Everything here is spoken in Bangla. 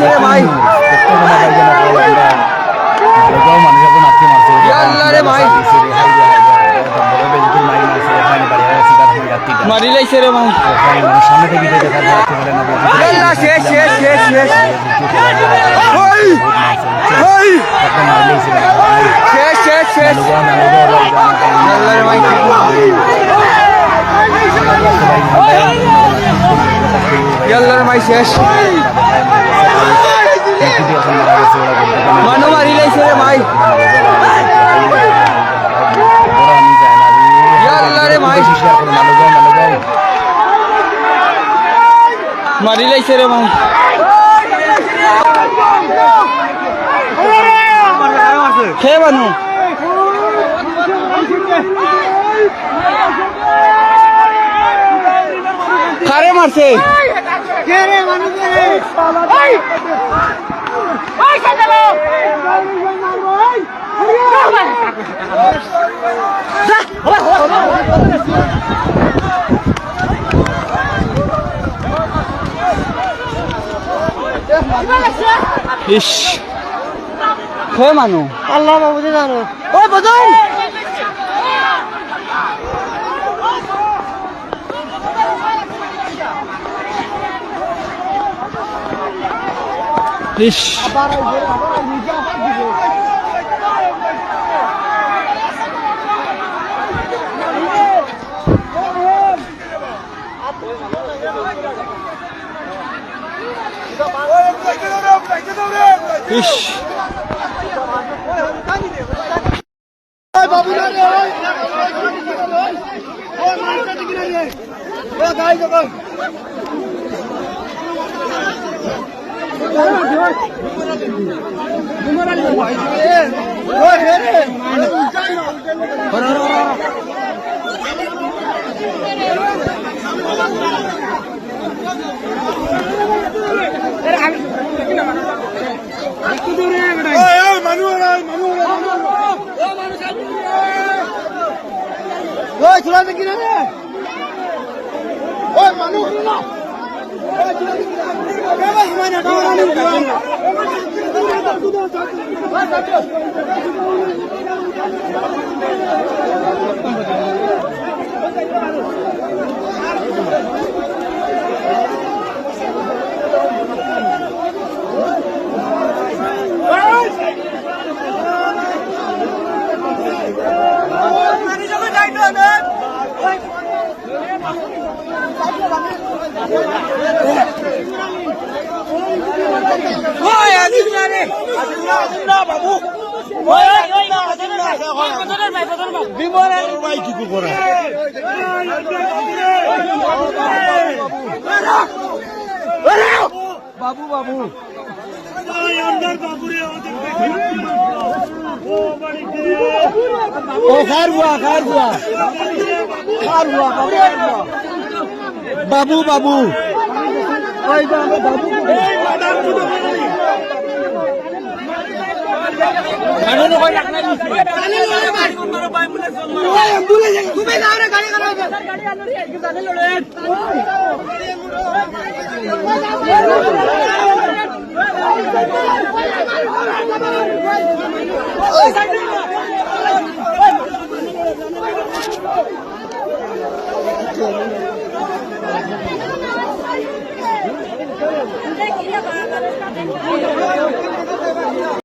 লাইছে রে ভাই মারি লাইছে রে ভাই সামনে থেকে শেষ শেষ শেষ শেষ শেষ শেষ শেষ ইয়াল্লার ভাই শেষ মানু মারি লাইছে রে ভাই ইয়াল্লারে ভাই মারি লাইছে রে ভাই খে বানু কারে মারছে কে রে মানু রে ওই ওই সাজালো ইস কে মানু আল্লাহ বাবুজি জানো ওই বদন ইস ইস বাবু না রে ওই মারটা ঠিক না রে ও গাই গো ওই রে ওই চলা দেখি না রে ওই মানু ওই চলা দেখি না রে ভাই মানে ডাওরানি বাবু বাবু বাবু ও খার বুয়া বাবু বাবু ওই বাবু মানুষ কই রাখনা দিছে জানে লড়ে ভাই তোমার ভাই মুলে জন্ম ওই অ্যাম্বুলে যাই তুমি যাও রে গাড়ি করো গাড়ি আনলি জানে লড়ে ওই সাইডে ওই